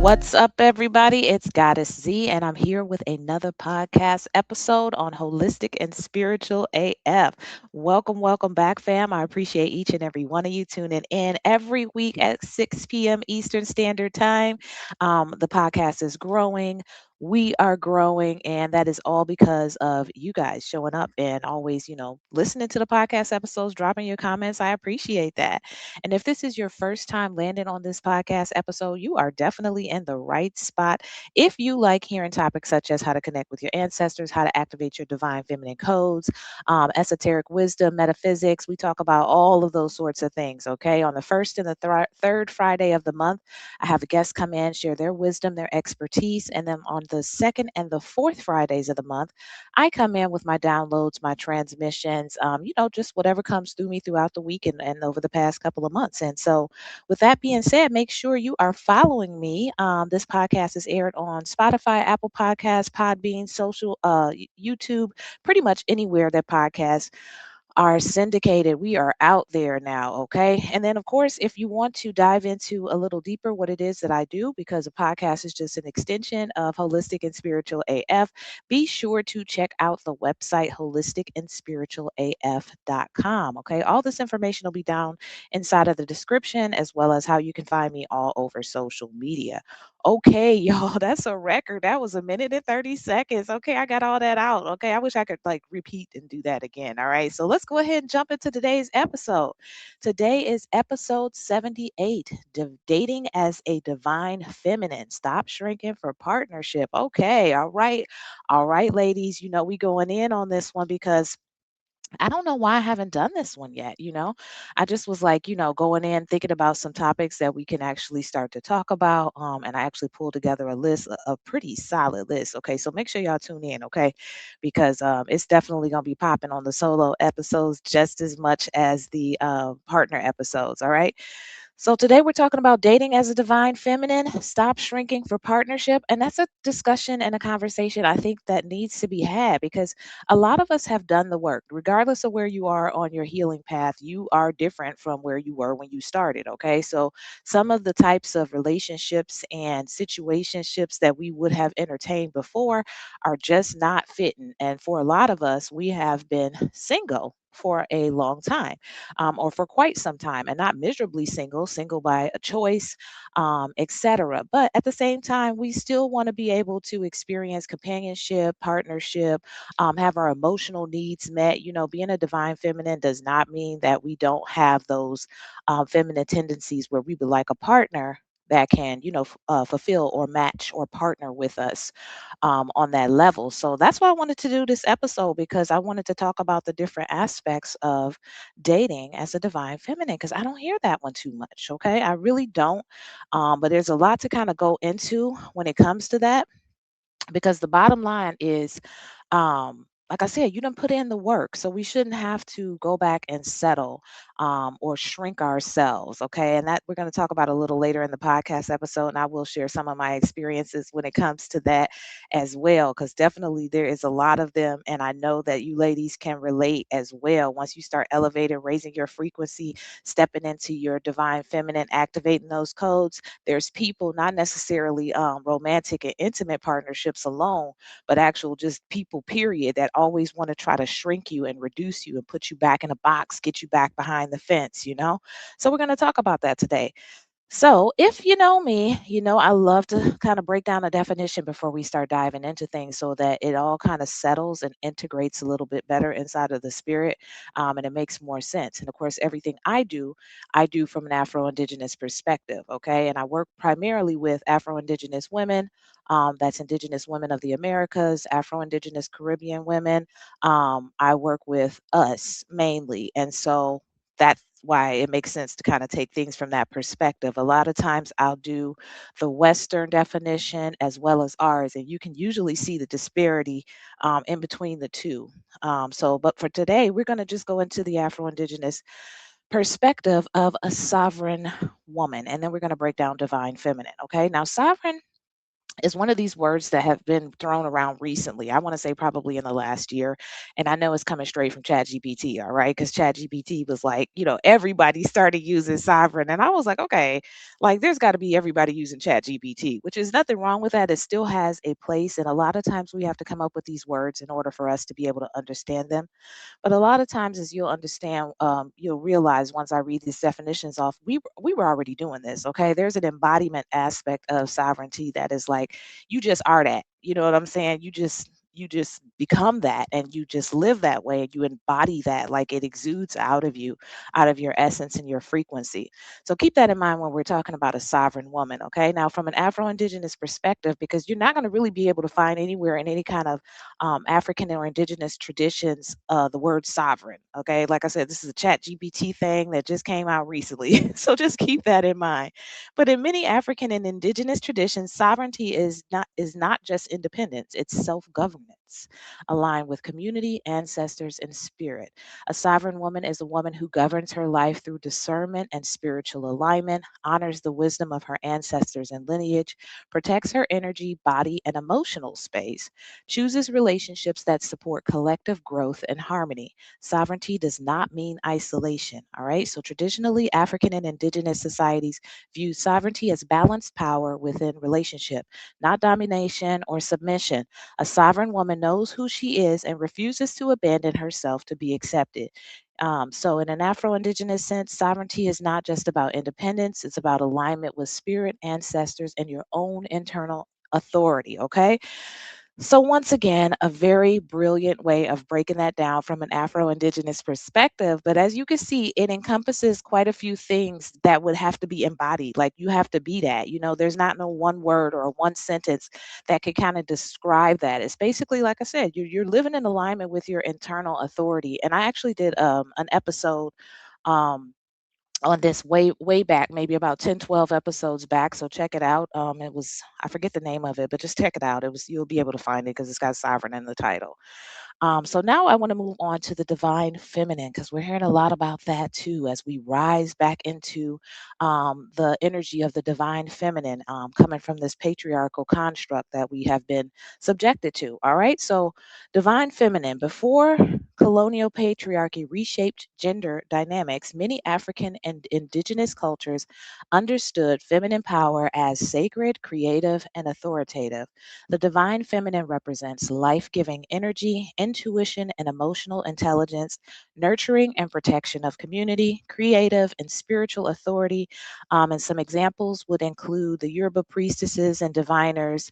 What's up, everybody? It's Goddess Z, and I'm here with another podcast episode on Holistic and Spiritual AF. Welcome back, fam. I appreciate each and every one of you tuning in every week at 6 p.m. Eastern Standard Time. The podcast is growing. We are growing, and that is all because of you guys showing up and always, listening to the podcast episodes, dropping your comments. I appreciate that. And if this is your first time landing on this podcast episode, you are definitely in the right spot. If you like hearing topics such as how to connect with your ancestors, how to activate your divine feminine codes, esoteric wisdom, metaphysics, we talk about all of those sorts of things. Okay. On the first and the third Friday of the month, I have guests come in, share their wisdom, their expertise. And then on the second and the fourth Fridays of the month, I come in with my downloads, my transmissions, just whatever comes through me throughout the week and over the past couple of months. And so, with that being said, make sure you are following me. This podcast is aired on Spotify, Apple Podcasts, Podbean, social, YouTube, pretty much anywhere that podcasts are syndicated. We are out there now, okay? And then, of course, if you want to dive into a little deeper what it is that I do, because a podcast is just an extension of Holistic and Spiritual AF, be sure to check out the website holisticandspiritualaf.com, okay? All this information will be down inside of the description, as well as how you can find me all over social media. Okay, y'all, that's a record. That was a minute and 30 seconds. Okay, I got all that out. Okay, I wish I could like repeat and do that again. All right, so let's go ahead and jump into today's episode. Today is episode 78, Dating as a Divine Feminine. Stop shrinking for partnership. Okay, all right, ladies, we going in on this one because I don't know why I haven't done this one yet. I just was like, going in thinking about some topics that we can actually start to talk about. And I actually pulled together a list, a pretty solid list. Okay, so make sure y'all tune in, okay, because it's definitely gonna be popping on the solo episodes just as much as the partner episodes. All right. So today we're talking about dating as a divine feminine, stop shrinking for partnership. And that's a discussion and a conversation I think that needs to be had because a lot of us have done the work. Regardless of where you are on your healing path, you are different from where you were when you started. Okay. So some of the types of relationships and situationships that we would have entertained before are just not fitting. And for a lot of us, we have been single for a long time, or for quite some time, and not miserably single, single by a choice, etc. But at the same time, we still want to be able to experience companionship, partnership, have our emotional needs met. Being a divine feminine does not mean that we don't have those feminine tendencies where we would like a partner that can, fulfill or match or partner with us on that level. So that's why I wanted to do this episode because I wanted to talk about the different aspects of dating as a divine feminine because I don't hear that one too much. Okay. I really don't. But there's a lot to kind of go into when it comes to that because the bottom line is like I said, you didn't put in the work, so we shouldn't have to go back and settle or shrink ourselves. Okay, and that we're going to talk about a little later in the podcast episode, and I will share some of my experiences when it comes to that as well, because definitely there is a lot of them, and I know that you ladies can relate as well. Once you start elevating, raising your frequency, stepping into your divine feminine, activating those codes, there's people, not necessarily romantic and intimate partnerships alone, but actual just people, period, that always want to try to shrink you and reduce you and put you back in a box, get you back behind the fence. So we're going to talk about that today. So, if you know me, I love to kind of break down a definition before we start diving into things so that it all kind of settles and integrates a little bit better inside of the spirit, and it makes more sense. And of course, everything I do from an Afro Indigenous perspective. Okay. And I work primarily with Afro Indigenous women. That's Indigenous women of the Americas, Afro Indigenous Caribbean women. I work with us mainly. And so, that's why it makes sense to kind of take things from that perspective. A lot of times I'll do the Western definition as well as ours, and you can usually see the disparity in between the two. But for today, we're going to just go into the Afro Indigenous perspective of a sovereign woman, and then we're going to break down divine feminine. Okay, now sovereign is one of these words that have been thrown around recently. I want to say probably in the last year. And I know it's coming straight from ChatGPT, all right? Because ChatGPT was like, everybody started using sovereign. And I was like, okay, like there's got to be everybody using ChatGPT, which is nothing wrong with that. It still has a place. And a lot of times we have to come up with these words in order for us to be able to understand them. But a lot of times, as you'll understand, you'll realize once I read these definitions off, we were already doing this. Okay, there's an embodiment aspect of sovereignty that is like you just are that. You know what I'm saying? You just become that, and you just live that way, and you embody that, like it exudes out of you, out of your essence and your frequency. So keep that in mind when we're talking about a sovereign woman. Okay, now from an Afro-Indigenous perspective, because you're not going to really be able to find anywhere in any kind of African or indigenous traditions, the word sovereign. Okay. Like I said, this is a chat GPT thing that just came out recently. So just keep that in mind. But in many African and indigenous traditions, sovereignty is not just independence, it's self-governance, aligned with community, ancestors, and spirit. A sovereign woman is a woman who governs her life through discernment and spiritual alignment, honors the wisdom of her ancestors and lineage, protects her energy, body, and emotional space, chooses relationships that support collective growth and harmony. Sovereignty does not mean isolation. All right. So traditionally, African and indigenous societies view sovereignty as balanced power within relationship, not domination or submission. A sovereign woman knows who she is and refuses to abandon herself to be accepted. So, in an Afro Indigenous sense, sovereignty is not just about independence, it's about alignment with spirit, ancestors, and your own internal authority. Okay. So, once again, a very brilliant way of breaking that down from an Afro Indigenous perspective. But as you can see, it encompasses quite a few things that would have to be embodied. Like you have to be that. There's not no one word or one sentence that could kind of describe that. It's basically, like I said, you're living in alignment with your internal authority. And I actually did an episode. On this way back, maybe about 10, 12 episodes back. So check it out. It was, I forget the name of it, but just check it out. You'll be able to find it because it's got sovereign in the title. So now I want to move on to the divine feminine because we're hearing a lot about that too as we rise back into the energy of the divine feminine, coming from this patriarchal construct that we have been subjected to. All right. So, divine feminine, before colonial patriarchy reshaped gender dynamics, many African and indigenous cultures understood feminine power as sacred, creative, and authoritative. The divine feminine represents life giving energy, intuition, and emotional intelligence, nurturing and protection of community, creative and spiritual authority. And some examples would include the Yoruba priestesses and diviners,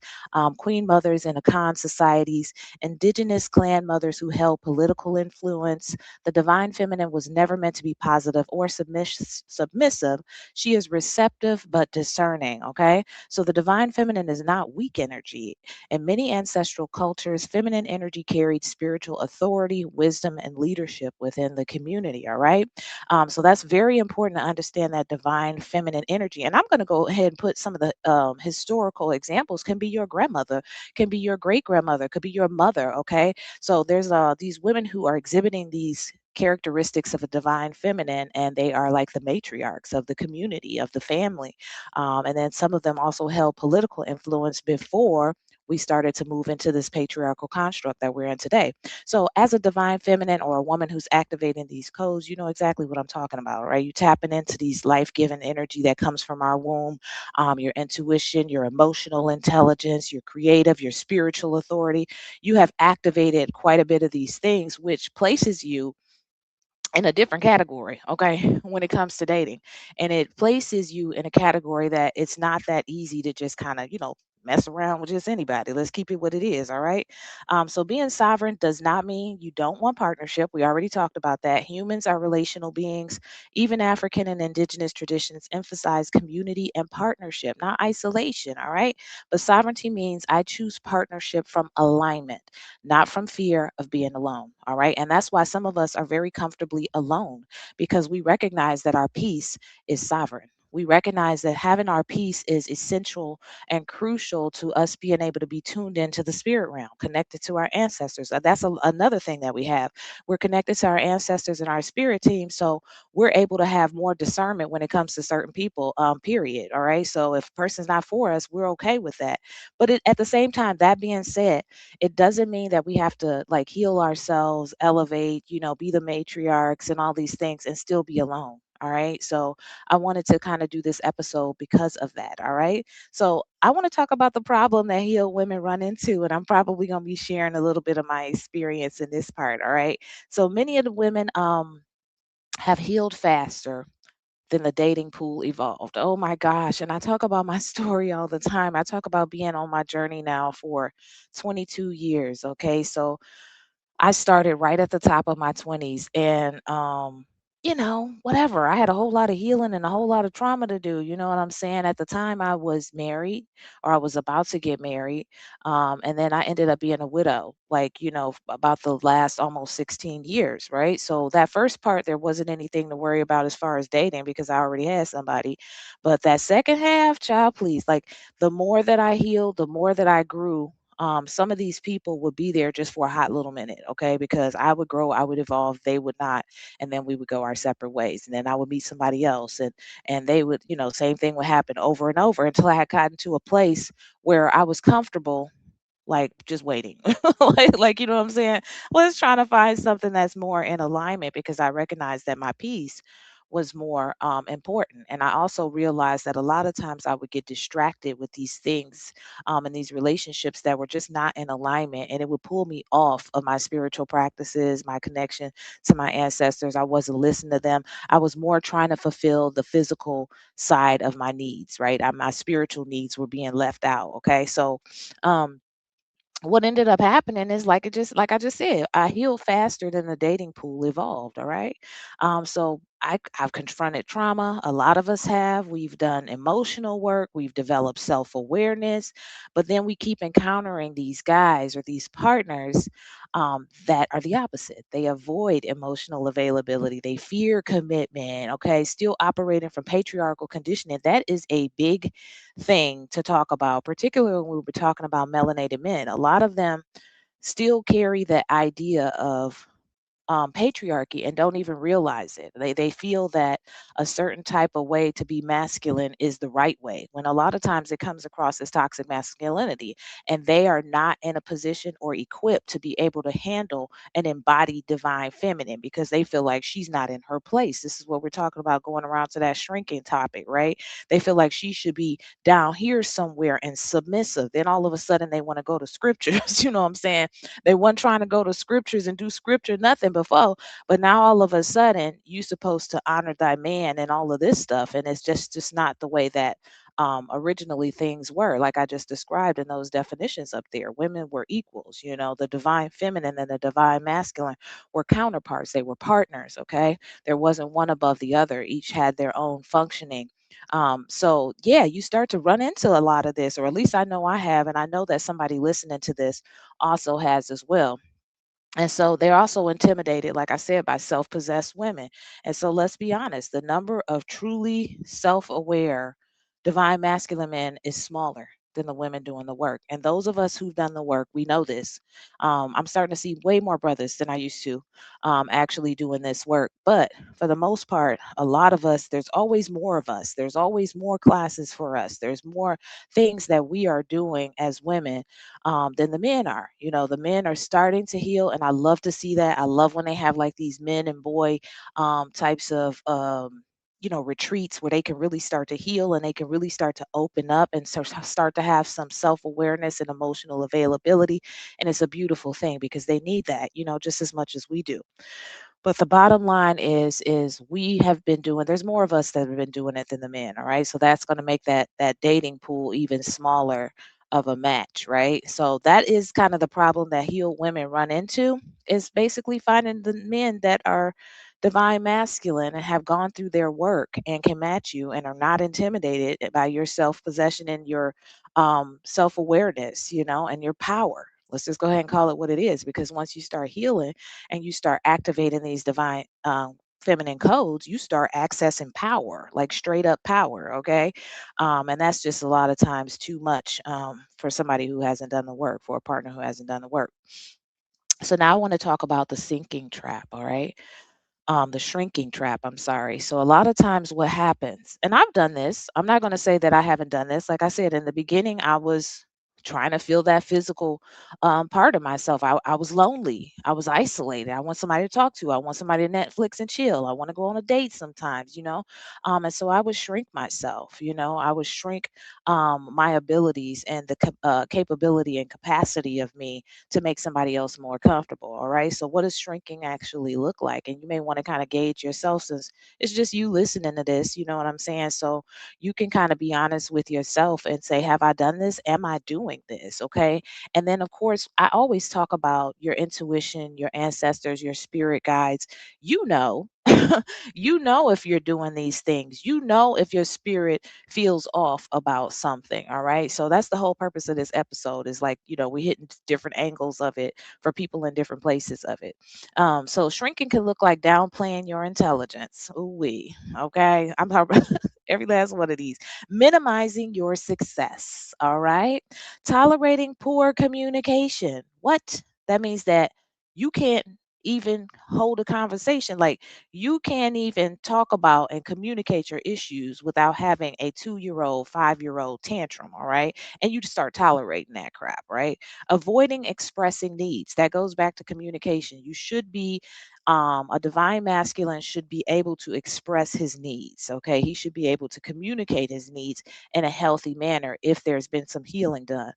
queen mothers in Akan societies, indigenous clan mothers who held political influence. The divine feminine was never meant to be positive or submissive. She is receptive but discerning, okay? So the divine feminine is not weak energy. In many ancestral cultures, feminine energy carried spiritual authority, wisdom, and leadership within the community. All right. So that's very important to understand that divine feminine energy. And I'm going to go ahead and put some of the historical examples. Can be your grandmother, can be your great grandmother, could be your mother. Okay. So there's these women who are exhibiting these characteristics of a divine feminine, and they are like the matriarchs of the community, of the family. And then some of them also held political influence before we started to move into this patriarchal construct that we're in today. So, as a divine feminine or a woman who's activating these codes, you know exactly what I'm talking about, right? You tapping into these life giving energy that comes from our womb, your intuition, your emotional intelligence, your creative, your spiritual authority. You have activated quite a bit of these things, which places you in a different category, okay, when it comes to dating. And it places you in a category that it's not that easy to just kind of, mess around with just anybody. Let's keep it what it is, all right? So being sovereign does not mean you don't want partnership. We already talked about that. Humans are relational beings. Even African and indigenous traditions emphasize community and partnership, not isolation, all right? But sovereignty means I choose partnership from alignment, not from fear of being alone. All right. And that's why some of us are very comfortably alone because we recognize that our peace is sovereign. We recognize that having our peace is essential and crucial to us being able to be tuned into the spirit realm, connected to our ancestors. That's another thing that we have. We're connected to our ancestors and our spirit team. So we're able to have more discernment when it comes to certain people, period. All right. So if a person's not for us, we're okay with that. But at the same time, that being said, it doesn't mean that we have to like heal ourselves, elevate, be the matriarchs and all these things and still be alone. All right. So I wanted to kind of do this episode because of that. All right. So I want to talk about the problem that healed women run into. And I'm probably going to be sharing a little bit of my experience in this part. All right. So many of the women have healed faster than the dating pool evolved. Oh my gosh. And I talk about my story all the time. I talk about being on my journey now for 22 years. Okay. So I started right at the top of my 20s and whatever. I had a whole lot of healing and a whole lot of trauma to do, you know what I'm saying? At the time I was married or I was about to get married. And then I ended up being a widow, like, about the last almost 16 years, right? So that first part there wasn't anything to worry about as far as dating because I already had somebody. But that second half, child, please, like the more that I healed, the more that I grew, some of these people would be there just for a hot little minute, okay? Because I would grow, I would evolve, they would not, and then we would go our separate ways. And then I would meet somebody else, and they would, same thing would happen over and over until I had gotten to a place where I was comfortable like just waiting like you know what I'm saying, was trying to find something that's more in alignment because I recognize that my peace was more important. And I also realized that a lot of times I would get distracted with these things, and these relationships that were just not in alignment, and it would pull me off of my spiritual practices, my connection to my ancestors. I wasn't listening to them. I was more trying to fulfill the physical side of my needs, right? My spiritual needs were being left out. Okay. So um what ended up happening is like I just said, I healed faster than the dating pool evolved. All right. So I've confronted trauma. A lot of us have. We've done emotional work. We've developed self-awareness, but then we keep encountering these guys or these partners that are the opposite. They avoid emotional availability. They fear commitment. Okay. Still operating from patriarchal conditioning. That is a big thing to talk about, particularly when we were talking about melanated men. A lot of them still carry the idea of patriarchy and don't even realize it. They feel that a certain type of way to be masculine is the right way, when a lot of times it comes across as toxic masculinity, and they are not in a position or equipped to be able to handle an embodied divine feminine because they feel like she's not in her place. This is what we're talking about, going around to that shrinking topic, right? They feel like she should be down here somewhere and submissive. Then all of a sudden they want to go to scriptures, you know what I'm saying? They weren't trying to go to scriptures and do scripture nothing before, but now all of a sudden you supposed to honor thy man and all of this stuff, and it's just not the way that originally things were. Like I just described in those definitions up there, women were equals. The divine feminine and the divine masculine were counterparts. They were partners. Okay, there wasn't one above the other. Each had their own functioning. So yeah, you start to run into a lot of this, or at least I know I have, and I know that somebody listening to this also has as well. And so they're also intimidated, like I said, by self possessed women. And so let's be honest, the number of truly self aware divine masculine men is smaller than the women doing the work. And those of us who've done the work, we know this. I'm starting to see way more brothers than I used to actually doing this work. But for the most part, a lot of us, there's always more of us. There's always more classes for us. There's more things that we are doing as women than the men are. The men are starting to heal, and I love to see that. I love when they have like these men and boy types of retreats where they can really start to heal and they can really start to open up and start to have some self-awareness and emotional availability. And it's a beautiful thing because they need that, just as much as we do. But the bottom line is we have been doing, there's more of us that have been doing it than the men, all right? So that's going to make that dating pool even smaller of a match, right? So that is kind of the problem that healed women run into, is basically finding the men that are divine masculine and have gone through their work and can match you and are not intimidated by your self-possession and your self-awareness, and your power. Let's just go ahead and call it what it is, because once you start healing and you start activating these divine feminine codes, you start accessing power, like straight up power. Okay. And that's just a lot of times too much for somebody who hasn't done the work, for a partner who hasn't done the work. So now I want to talk about the sinking trap. All right. The shrinking trap, I'm sorry. So a lot of times what happens, and I've done this, I'm not going to say that I haven't done this. Like I said, in the beginning, I was trying to feel that physical part of myself. I was lonely. I was isolated. I want somebody to talk to. I want somebody to Netflix and chill. I want to go on a date sometimes, you know? And so I would shrink myself, you know? I would shrink my abilities and the capability and capacity of me to make somebody else more comfortable. All right. So, what does shrinking actually look like? And you may want to kind of gauge yourself since it's just you listening to this. You know what I'm saying? So, you can kind of be honest with yourself and say, have I done this? Am I doing this? Okay. And then, of course, I always talk about your intuition, your ancestors, your spirit guides. You know, you know if you're doing these things, you know if your spirit feels off about something. All right. So that's the whole purpose of this episode is like, we're hitting different angles of it for people in different places of it. So shrinking can look like downplaying your intelligence. Ooh wee. Okay. I'm talking every last one of these. Minimizing your success. All right. Tolerating poor communication. What? That means that you can't even hold a conversation. Like you can't even talk about and communicate your issues without having a 2-year old, 5-year old tantrum. All right. And you just start tolerating that crap, right? Avoiding expressing needs. That goes back to communication. You should be, a divine masculine should be able to express his needs. Okay. He should be able to communicate his needs in a healthy manner if there's been some healing done.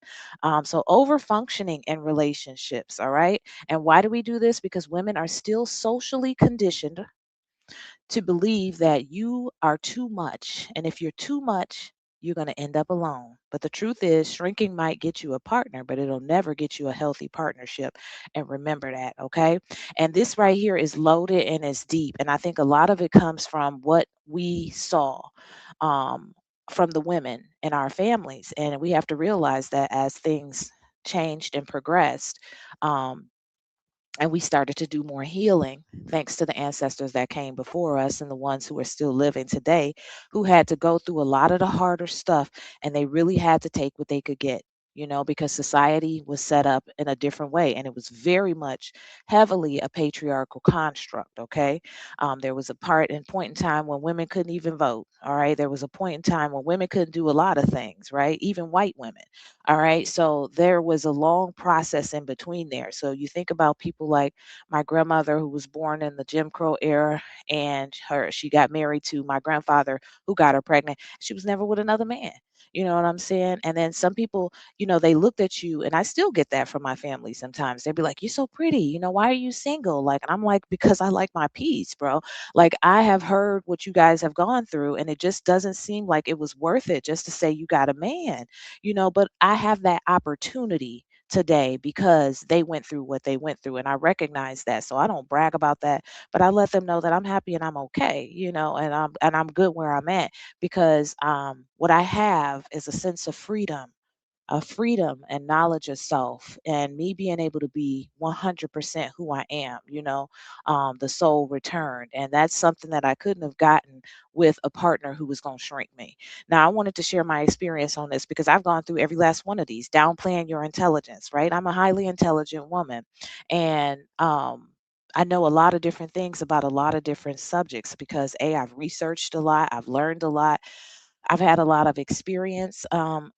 So, over functioning in relationships. All right. And why do we do this? Because women are still socially conditioned to believe that you are too much. And if you're too much, you're going to end up alone. But the truth is, shrinking might get you a partner, but it'll never get you a healthy partnership. And remember that, okay? And this right here is loaded and it's deep. And I think a lot of it comes from what we saw. Um, from the women in our families. And we have to realize that as things changed and progressed, um, and we started to do more healing thanks to the ancestors that came before us and the ones who are still living today who had to go through a lot of the harder stuff and they really had to take what they could get, because society was set up in a different way and it was very much heavily a patriarchal construct. Okay. There was a part and point in time when women couldn't even vote. All right. There was a point in time when women couldn't do a lot of things, right? Even white women. All right. So there was a long process in between there. So you think about people like my grandmother who was born in the Jim Crow era and she got married to my grandfather who got her pregnant. She was never with another man. You know what I'm saying? And then some people, they looked at you, and I still get that from my family sometimes. They'd be like, "You're so pretty. Why are you single?" Like, and I'm like, because I like my peace, bro. Like, I have heard what you guys have gone through, and it just doesn't seem like it was worth it just to say you got a man, but I have that opportunity today because they went through what they went through and I recognize that. So I don't brag about that, but I let them know that I'm happy and I'm okay, and I'm good where I'm at because what I have is a sense of freedom, and knowledge of self, and me being able to be 100% who I am, the soul returned. And that's something that I couldn't have gotten with a partner who was going to shrink me. Now, I wanted to share my experience on this because I've gone through every last one of these, downplaying your intelligence, right? I'm a highly intelligent woman. And, I know a lot of different things about a lot of different subjects because I've researched a lot, I've learned a lot, I've had a lot of experience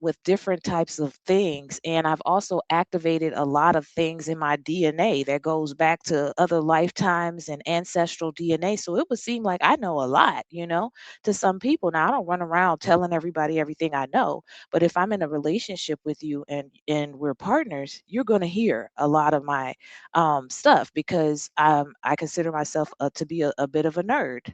with different types of things, and I've also activated a lot of things in my DNA that goes back to other lifetimes and ancestral DNA. So it would seem like I know a lot, to some people. Now I don't run around telling everybody everything I know, but if I'm in a relationship with you and we're partners, you're going to hear a lot of my stuff because I consider myself to be a bit of a nerd.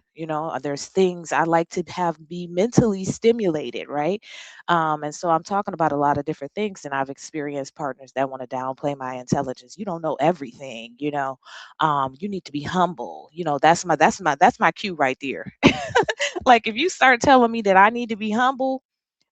There's things I like to have be mentally stimulated, right? And so I'm talking about a lot of different things, and I've experienced partners that want to downplay my intelligence. You don't know everything, you need to be humble. That's my cue right there. Like if you start telling me that I need to be humble,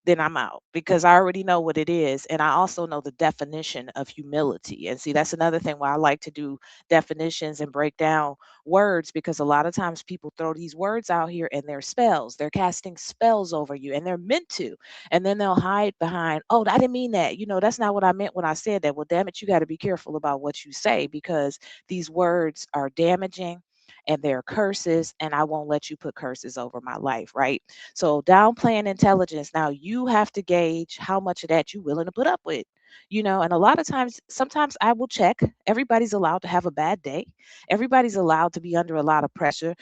then I'm out because I already know what it is. And I also know the definition of humility. And see, that's another thing why I like to do definitions and break down words, because a lot of times people throw these words out here and they're spells. They're casting spells over you and they're meant to. And then they'll hide behind, oh, I didn't mean that. That's not what I meant when I said that. Well, damn it, you got to be careful about what you say because these words are damaging and they're curses, and I won't let you put curses over my life, right? So downplaying intelligence, now you have to gauge how much of that you willing to put up with. And a lot of times, sometimes I will check. Everybody's allowed to have a bad day. Everybody's allowed to be under a lot of pressure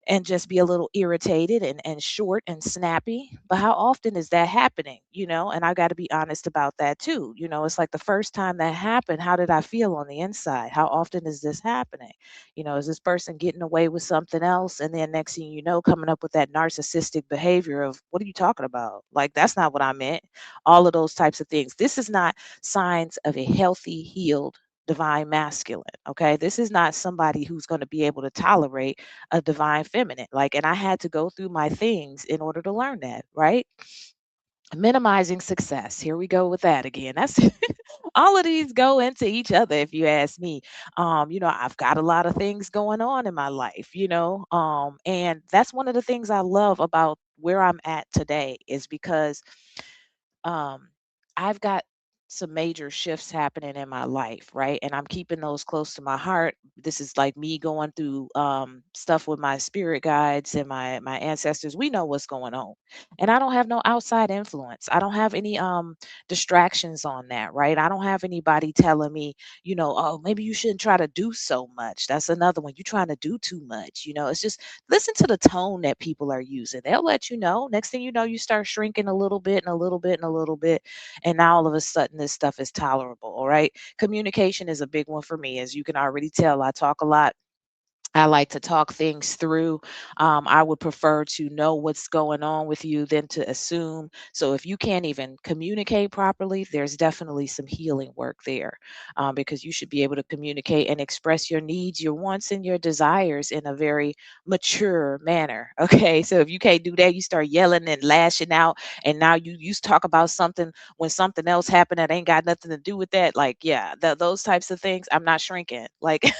and just be a little irritated and short and snappy. But how often is that happening? And I got to be honest about that too. It's like the first time that happened, how did I feel on the inside? How often is this happening? Is this person getting away with something else? And then next thing you know, coming up with that narcissistic behavior of, what are you talking about? Like, that's not what I meant. All of those types of things. This is not signs of a healthy, healed, divine masculine. Okay. This is not somebody who's going to be able to tolerate a divine feminine. Like, and I had to go through my things in order to learn that, right? Minimizing success. Here we go with that again. That's all of these go into each other, if you ask me. I've got a lot of things going on in my life, and that's one of the things I love about where I'm at today is because um, I've got some major shifts happening in my life, right? And I'm keeping those close to my heart. This is like me going through stuff with my spirit guides and my ancestors. We know what's going on, and I don't have no outside influence. I don't have any distractions on that, right? I don't have anybody telling me, oh, maybe you shouldn't try to do so much. That's another one. You're trying to do too much. It's just listen to the tone that people are using. They'll let you know. Next thing you know, you start shrinking a little bit and a little bit and a little bit. And now all of a sudden, this stuff is tolerable. All right. Communication is a big one for me. As you can already tell, I talk a lot. I like to talk things through. I would prefer to know what's going on with you than to assume. So if you can't even communicate properly, there's definitely some healing work there, because you should be able to communicate and express your needs, your wants, and your desires in a very mature manner. Okay. So if you can't do that, you start yelling and lashing out. And now you talk about something when something else happened that ain't got nothing to do with that. Like, yeah, those types of things, I'm not shrinking. Like,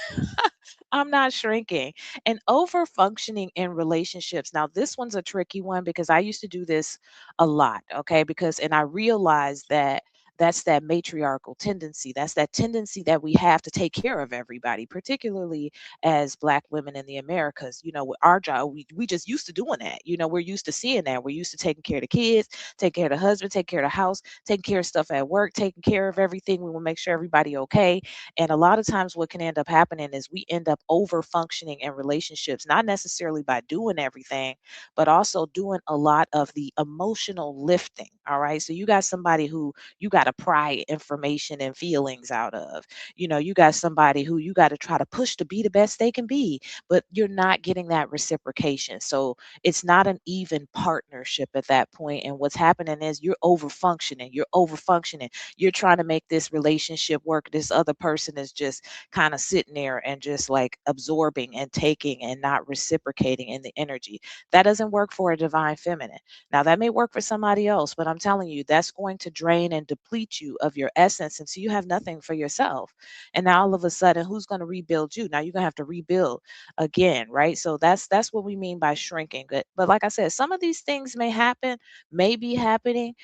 I'm not shrinking. And over functioning in relationships. Now, this one's a tricky one because I used to do this a lot. Okay. And I realized that that's that matriarchal tendency. That's that tendency that we have to take care of everybody, particularly as Black women in the Americas. With our job, we just used to doing that. We're used to seeing that. We're used to taking care of the kids, taking care of the husband, taking care of the house, taking care of stuff at work, taking care of everything. We will make sure everybody okay. And a lot of times, what can end up happening is we end up over functioning in relationships, not necessarily by doing everything, but also doing a lot of the emotional lifting. All right. So you got somebody who you got to pry information and feelings out of. You got somebody who you got to try to push to be the best they can be, but you're not getting that reciprocation. So it's not an even partnership at that point. And what's happening is you're over functioning. You're over functioning. You're trying to make this relationship work. This other person is just kind of sitting there and just like absorbing and taking and not reciprocating in the energy. That doesn't work for a divine feminine. Now, that may work for somebody else, but I'm telling you, that's going to drain and deplete you of your essence until you have nothing for yourself. And now all of a sudden, who's going to rebuild you? Now you're going to have to rebuild again, right? So that's what we mean by shrinking. But like I said, some of these things may happen, may be happening,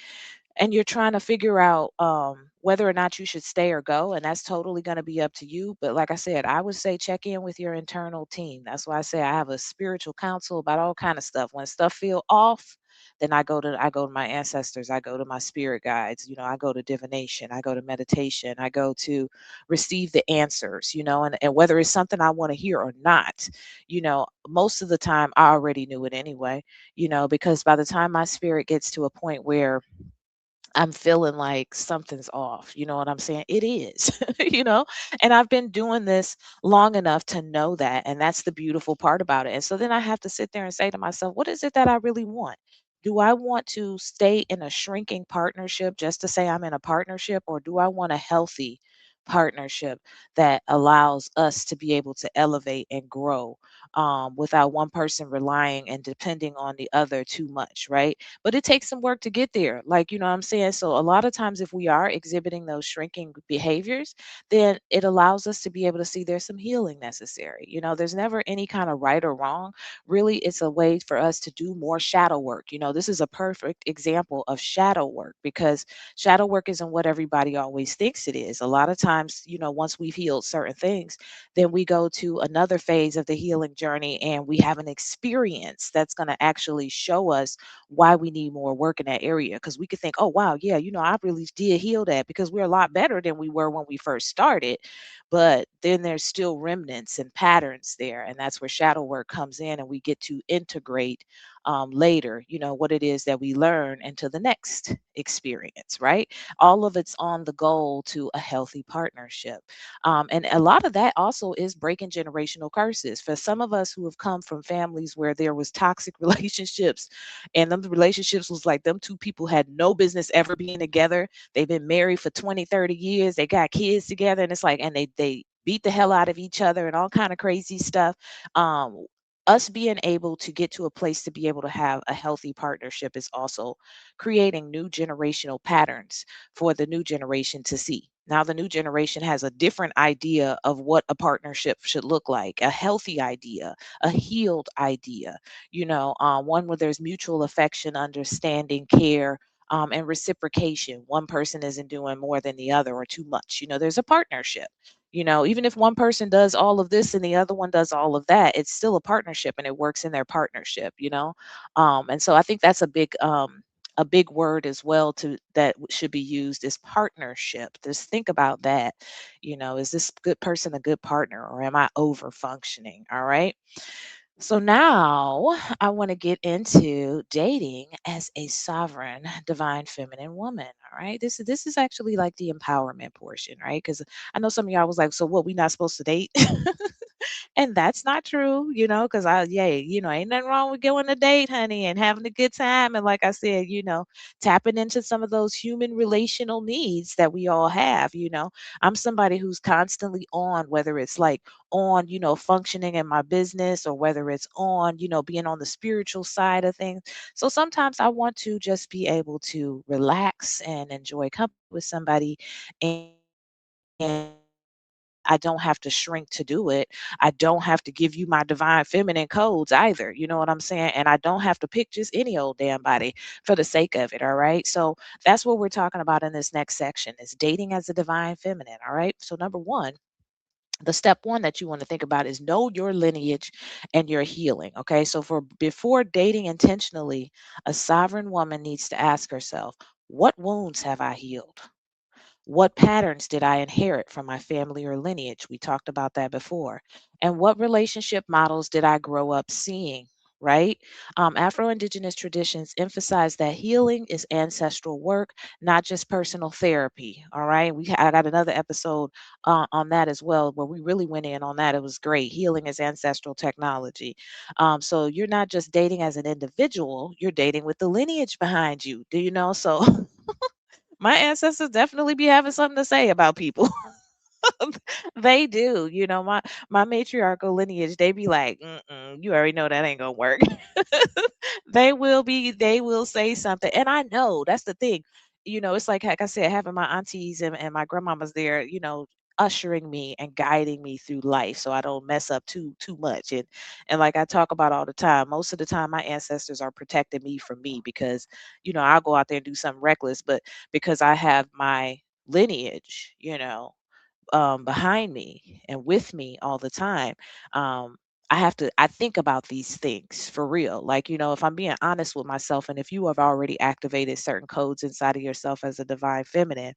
and you're trying to figure out whether or not you should stay or go, and that's totally going to be up to you. But like I said, I would say check in with your internal team. That's why I say I have a spiritual council about all kind of stuff. When stuff feel off, then I go to my ancestors, I go to my spirit guides, I go to divination, I go to meditation, I go to receive the answers, and whether it's something I want to hear or not, most of the time I already knew it anyway, because by the time my spirit gets to a point where I'm feeling like something's off. You know what I'm saying? It is, and I've been doing this long enough to know that. And that's the beautiful part about it. And so then I have to sit there and say to myself, what is it that I really want? Do I want to stay in a shrinking partnership just to say I'm in a partnership, or do I want a healthy partnership that allows us to be able to elevate and grow, without one person relying and depending on the other too much, right? But it takes some work to get there. Like, you know what I'm saying? So a lot of times if we are exhibiting those shrinking behaviors, then it allows us to be able to see there's some healing necessary. You know, there's never any kind of right or wrong. Really, it's a way for us to do more shadow work. You know, this is a perfect example of shadow work, because shadow work isn't what everybody always thinks it is. A lot of times, you know, once we've healed certain things, then we go to another phase of the healing journey and we have an experience that's going to actually show us why we need more work in that area. Because we could think, oh, wow, yeah, you know, I really did heal that, because we're a lot better than we were when we first started. But then there's still remnants and patterns there. And that's where shadow work comes in, and we get to integrate later, you know, what it is that we learn into the next experience, right? All of it's on the goal to a healthy partnership. And a lot of that also is breaking generational curses. For some of us who have come from families where there was toxic relationships, and them relationships was like them two people had no business ever being together. They've been married for 20, 30 years. They got kids together, and it's like, and they beat the hell out of each other and all kind of crazy stuff. Us being able to get to a place to be able to have a healthy partnership is also creating new generational patterns for the new generation to see. Now, the new generation has a different idea of what a partnership should look like, a healthy idea, a healed idea, one where there's mutual affection, understanding, care. And reciprocation. One person isn't doing more than the other or too much. There's a partnership. Even if one person does all of this and the other one does all of that, it's still a partnership and it works in their partnership. And so I think that's a big word as well to that should be used is partnership. Just think about that. Is this good person a good partner, or am I over functioning? All right. So now I want to get into dating as a sovereign divine feminine woman. All right. This is actually like the empowerment portion, right? Because I know some of y'all was like, so what, we not supposed to date? And that's not true, because ain't nothing wrong with going to date, honey, and having a good time. And like I said, tapping into some of those human relational needs that we all have. I'm somebody who's constantly on, whether it's like on, functioning in my business, or whether it's on, being on the spiritual side of things. So sometimes I want to just be able to relax and enjoy company with somebody. And I don't have to shrink to do it. I don't have to give you my divine feminine codes either. You know what I'm saying? And I don't have to pick just any old damn body for the sake of it. All right. So that's what we're talking about in this next section is dating as a divine feminine. All right. So number one, the step one that you want to think about is know your lineage and your healing. Okay. So for before dating intentionally, a sovereign woman needs to ask herself, what wounds have I healed? What patterns did I inherit from my family or lineage? We talked about that before. And what relationship models did I grow up seeing? Right? Afro Indigenous traditions emphasize that healing is ancestral work, not just personal therapy. All right. I got another episode on that as well, where we really went in on that. It was great. Healing is ancestral technology. So you're not just dating as an individual, you're dating with the lineage behind you. Do you know? So my ancestors definitely be having something to say about people. They do. My matriarchal lineage, they be like, mm-mm, you already know that ain't gonna work. They will say something. And I know that's the thing. It's like I said, having my aunties and my grandmamas there, ushering me and guiding me through life so I don't mess up too much. And like I talk about all the time, most of the time my ancestors are protecting me from me because, I'll go out there and do something reckless, but because I have my lineage, behind me and with me all the time. Um, I think about these things for real. Like, if I'm being honest with myself, and if you have already activated certain codes inside of yourself as a divine feminine,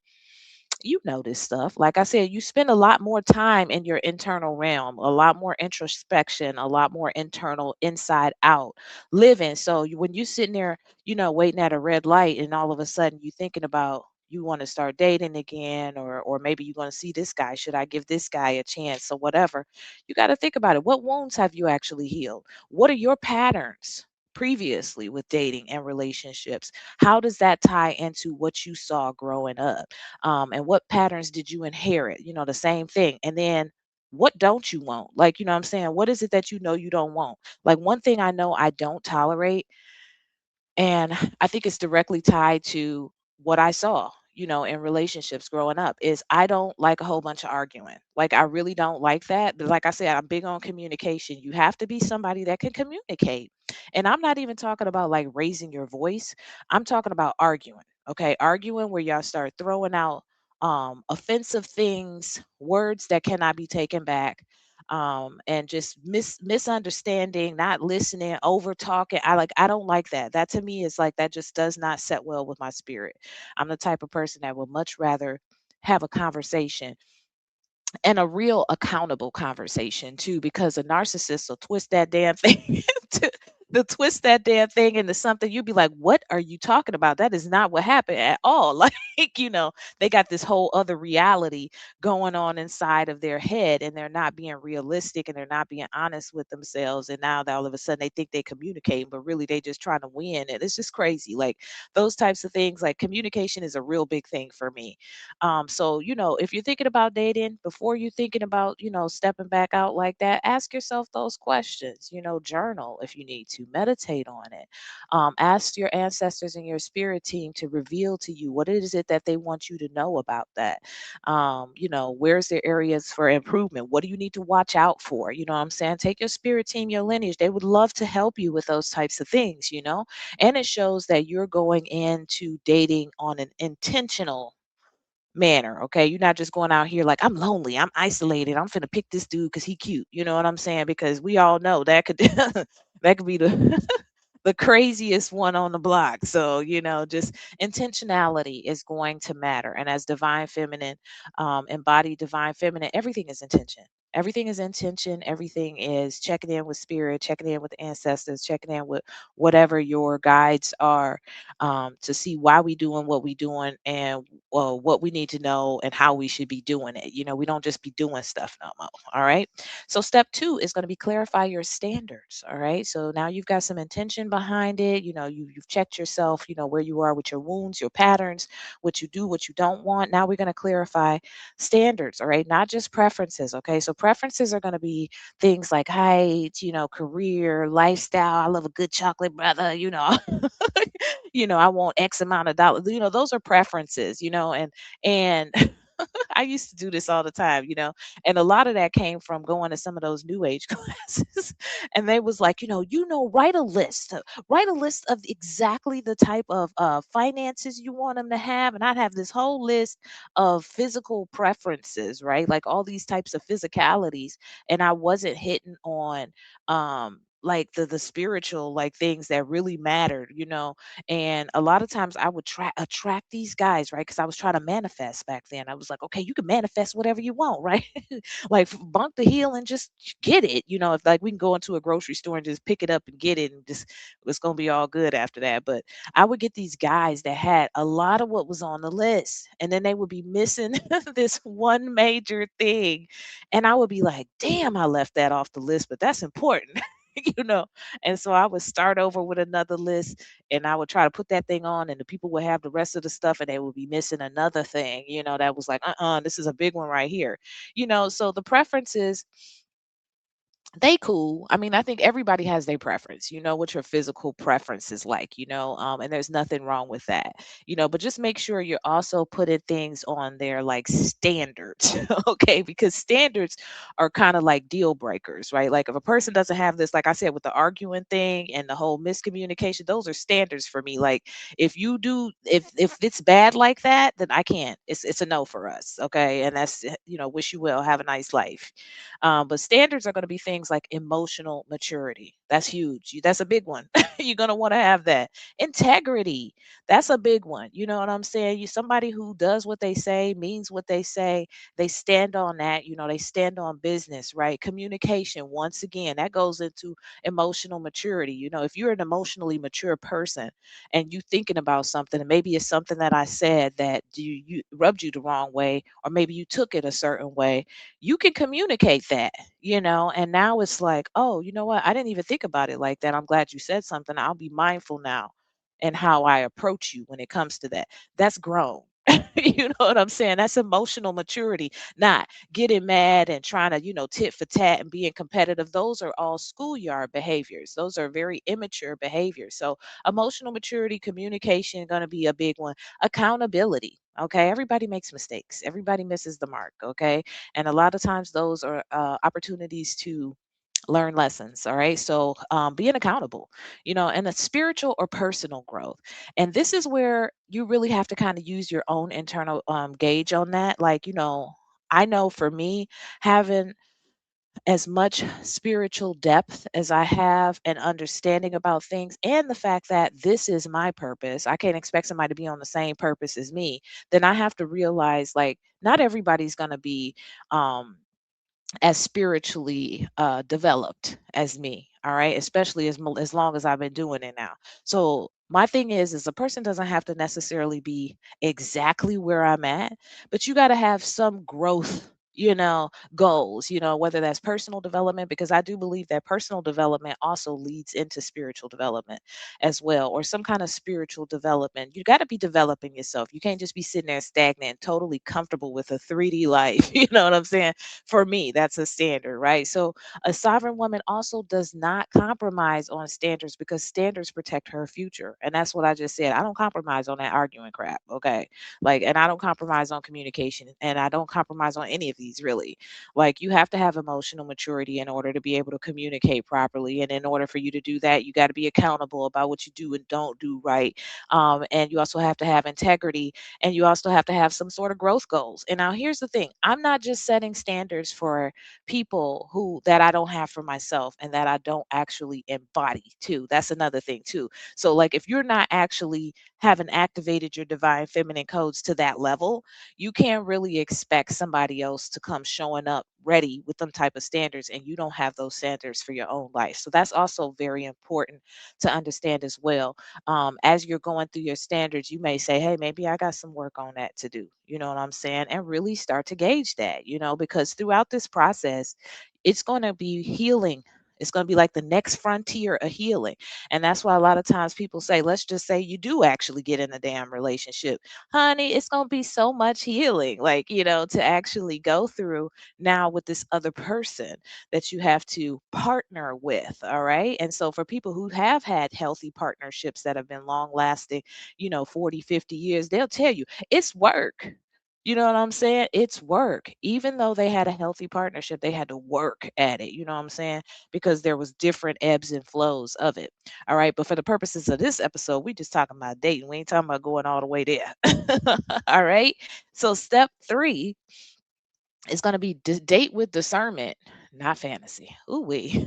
you know this stuff. Like I said, you spend a lot more time in your internal realm, a lot more introspection, a lot more internal inside out living. So when you sitting there, waiting at a red light, and all of a sudden you thinking about you want to start dating again, or maybe you're going to see this guy. Should I give this guy a chance or whatever? You got to think about it. What wounds have you actually healed? What are your patterns? previously with dating and relationships? How does that tie into what you saw growing up? And what patterns did you inherit? The same thing. And then what don't you want? Like, you know what I'm saying? What is it that you know you don't want? Like, one thing I know I don't tolerate, and I think it's directly tied to what I saw, in relationships growing up, is I don't like a whole bunch of arguing. Like, I really don't like that. But like I said, I'm big on communication. You have to be somebody that can communicate. And I'm not even talking about like raising your voice. I'm talking about arguing. Okay. Arguing where y'all start throwing out offensive things, words that cannot be taken back, and just misunderstanding, not listening, over talking. I don't like that. That to me is like, that just does not set well with my spirit. I'm the type of person that would much rather have a conversation, and a real accountable conversation too, because a narcissist will twist that damn thing to twist that damn thing into something you'd be like, what are you talking about? That is not what happened at all. Like, you know they got this whole other reality going on inside of their head, and they're not being realistic, and they're not being honest with themselves, and now that all of a sudden they think they communicate, but really they just trying to win. And it's just crazy. Like, those types of things, like communication is a real big thing for me. So, if you're thinking about dating, before you're thinking about, stepping back out like that, ask yourself those questions. Journal if you need to, meditate on it. Ask your ancestors and your spirit team to reveal to you what is it that they want you to know about that. Where's there areas for improvement? What do you need to watch out for? You know what I'm saying? Take your spirit team, your lineage. They would love to help you with those types of things. And it shows that you're going into dating on an intentional manner. Okay. You're not just going out here like, I'm lonely, I'm isolated, I'm finna pick this dude because he cute. You know what I'm saying? Because we all know that could that could be the the craziest one on the block. So, just intentionality is going to matter. And as divine feminine, embodied divine feminine, everything is intention. Everything is intention. Everything is checking in with spirit, checking in with ancestors, checking in with whatever your guides are, to see why we doing what we doing, and what we need to know and how we should be doing it. We don't just be doing stuff no more. All right. So step two is going to be clarify your standards. All right. So now you've got some intention behind it. You've checked yourself, where you are with your wounds, your patterns, what you do, what you don't want. Now we're going to clarify standards. All right. Not just preferences. Okay. So preferences are going to be things like height, career, lifestyle. I love a good chocolate brother, I want X amount of dollars. Those are preferences, and I used to do this all the time, and a lot of that came from going to some of those new age classes. And they was like, write a list of exactly the type of finances you want them to have. And I'd have this whole list of physical preferences, right? Like all these types of physicalities. And I wasn't hitting on like the spiritual like things that really mattered. And a lot of times I would attract these guys, right? Because I was trying to manifest back then. I was like, okay, you can manifest whatever you want, right? Like, bunk the heel and just get it. If like we can go into a grocery store and just pick it up and get it, and just it's gonna be all good after that. But I would get these guys that had a lot of what was on the list, and then they would be missing this one major thing. And I would be like, damn, I left that off the list, but that's important. you know and so I would start over with another list, and I would try to put that thing on, and the people would have the rest of the stuff, and they would be missing another thing, that was like, this is a big one right here. So the preferences, they cool. I mean, I think everybody has their preference. You know what your physical preference is like, and there's nothing wrong with that. But just make sure you're also putting things on there like standards, okay? Because standards are kind of like deal breakers, right? Like if a person doesn't have this, like I said, with the arguing thing and the whole miscommunication, those are standards for me. Like if it's bad like that, then I can't. It's a no for us, okay? And that's, wish you well, have a nice life. But standards are going to be things like emotional maturity. That's huge. That's a big one. You're going to want to have that. Integrity. That's a big one. You know what I'm saying? You somebody who does what they say, means what they say. They stand on that. They stand on business, right? Communication. Once again, that goes into emotional maturity. If you're an emotionally mature person and you thinking about something, and maybe it's something that I said that you rubbed you the wrong way, or maybe you took it a certain way, you can communicate that. And now it's like, oh, you know what? I didn't even think about it like that. I'm glad you said something. I'll be mindful now and how I approach you when it comes to that. That's grown. You know what I'm saying? That's emotional maturity, not getting mad and trying to, tit for tat and being competitive. Those are all schoolyard behaviors. Those are very immature behaviors. So, emotional maturity, communication, going to be a big one. Accountability. Okay. Everybody makes mistakes, everybody misses the mark. Okay. And a lot of times those are opportunities to learn lessons. All right. So being accountable, and a spiritual or personal growth. And this is where you really have to kind of use your own internal gauge on that. Like, I know for me, having as much spiritual depth as I have and understanding about things, and the fact that this is my purpose, I can't expect somebody to be on the same purpose as me, then I have to realize like not everybody's going to be um as spiritually developed as me. All right, especially as long as I've been doing it now. So my thing is a person doesn't have to necessarily be exactly where I'm at, but you got to have some growth. Goals, whether that's personal development, because I do believe that personal development also leads into spiritual development as well, or some kind of spiritual development. You got to be developing yourself. You can't just be sitting there stagnant, totally comfortable with a 3D life. You know what I'm saying? For me, that's a standard, right? So a sovereign woman also does not compromise on standards because standards protect her future. And that's what I just said. I don't compromise on that arguing crap. Okay. Like, and I don't compromise on communication and I don't compromise on any of these really. Like, you have to have emotional maturity in order to be able to communicate properly. And in order for you to do that, you got to be accountable about what you do and don't do right. And you also have to have integrity, and you also have to have some sort of growth goals. And now here's the thing, I'm not just setting standards for people who that I don't have for myself and that I don't actually embody too. That's another thing too. So like if you're not actually haven't activated your divine feminine codes to that level, you can't really expect somebody else to come showing up ready with them type of standards, and you don't have those standards for your own life. So that's also very important to understand as well. As you're going through your standards, you may say, hey, maybe I got some work on that to do. You know what I'm saying? And really start to gauge that, because throughout this process, it's going to be healing. It's going to be like the next frontier of healing. And that's why a lot of times people say, let's just say you do actually get in a damn relationship. Honey, it's going to be so much healing, like, to actually go through now with this other person that you have to partner with. All right. And so for people who have had healthy partnerships that have been long lasting, 40, 50 years, they'll tell you it's work. You know what I'm saying? It's work. Even though they had a healthy partnership, they had to work at it. You know what I'm saying? Because there was different ebbs and flows of it. All right. But for the purposes of this episode, we just talking about dating. We ain't talking about going all the way there. All right. So step 3 is going to be date with discernment, not fantasy. Ooh wee.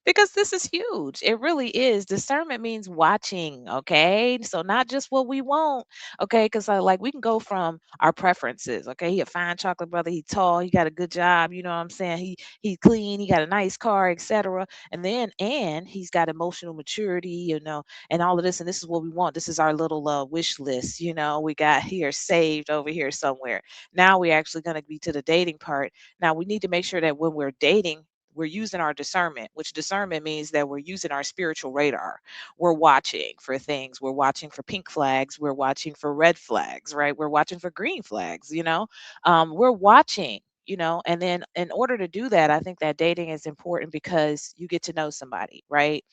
Because this is huge. It really is. Discernment means watching, okay? So not just what we want, okay? Because like we can go from our preferences, okay? He a fine chocolate brother. He tall. He got a good job. You know what I'm saying? He clean. He got a nice car, etc. And he's got emotional maturity, and all of this. And this is what we want. This is our little wish list. We got here saved over here somewhere. Now we're actually going to be to the dating part. Now we need to make sure that when we're dating, we're using our discernment, which discernment means that we're using our spiritual radar. We're watching for things. We're watching for pink flags. We're watching for red flags, right? We're watching for green flags, we're watching. And then in order to do that, I think that dating is important because you get to know somebody, right?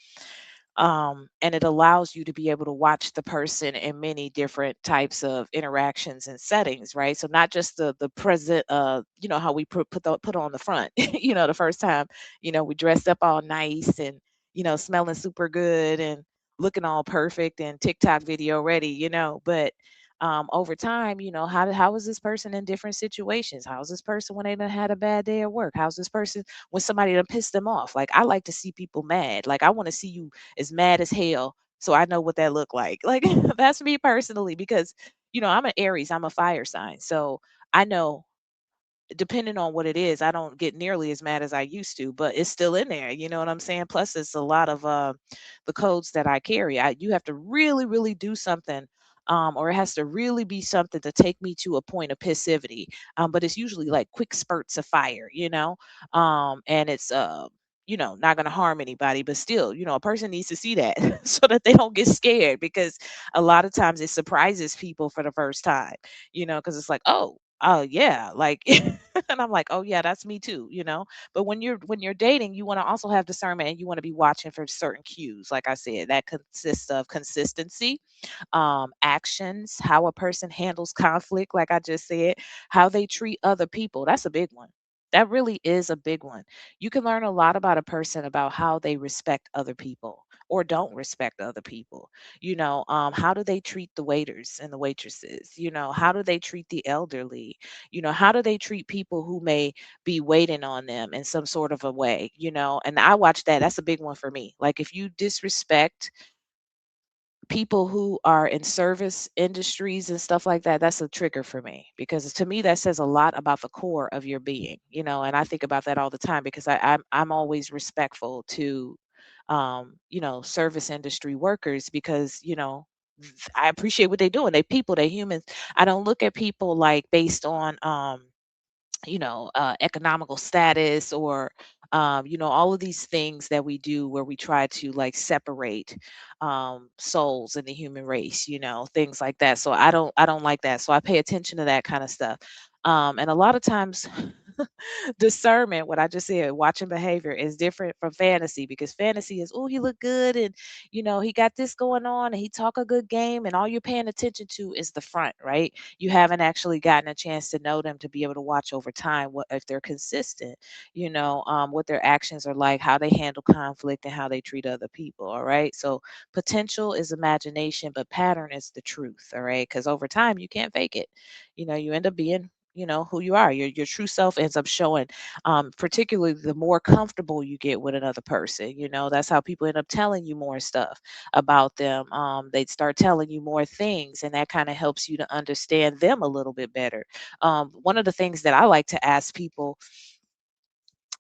And it allows you to be able to watch the person in many different types of interactions and settings, right? So not just the present, how we put on the front, the first time, we dressed up all nice and smelling super good and looking all perfect and TikTok video ready, but over time, how is this person in different situations? How's this person when they done had a bad day at work? How's this person when somebody done pissed them off? Like, I like to see people mad. Like, I want to see you as mad as hell so I know what that look like. Like, that's me personally because I'm an Aries, I'm a fire sign. So I know, depending on what it is, I don't get nearly as mad as I used to, but it's still in there. You know what I'm saying? Plus, it's a lot of the codes that I carry. You have to really, really do something or it has to really be something to take me to a point of passivity. But it's usually like quick spurts of fire, and it's not going to harm anybody, but still, a person needs to see that so that they don't get scared, because a lot of times it surprises people for the first time, because it's like, oh yeah, like and I'm like, oh yeah, that's me too. But when you're dating, you want to also have discernment, and you want to be watching for certain cues. Like I said, that consists of consistency, actions, how a person handles conflict, like I just said, how they treat other people. That's a big one. That really is a big one. You can learn a lot about a person about how they respect other people or don't respect other people. How do they treat the waiters and the waitresses? How do they treat the elderly? How do they treat people who may be waiting on them in some sort of a way? And I watch that. That's a big one for me. Like, if you disrespect people who are in service industries and stuff like that, that's a trigger for me, because to me that says a lot about the core of your being. And I think about that all the time, because I'm always respectful to service industry workers, because I appreciate what they're doing. They people, they humans. I don't look at people like based on economical status, or all of these things that we do where we try to like separate souls in the human race, things like that. So I don't like that. So I pay attention to that kind of stuff. And a lot of times discernment, what I just said, watching behavior is different from fantasy, because fantasy is, oh, he looked good, and he got this going on, and he talk a good game, and all you're paying attention to is the front, right? You haven't actually gotten a chance to know them, to be able to watch over time what if they're consistent, what their actions are like, how they handle conflict, and how they treat other people. All right. So potential is imagination, but pattern is the truth. All right. Because over time you can't fake it. You end up being who you are. Your true self ends up showing, particularly the more comfortable you get with another person. That's how people end up telling you more stuff about them. They start telling you more things, and that kind of helps you to understand them a little bit better. One of the things that I like to ask people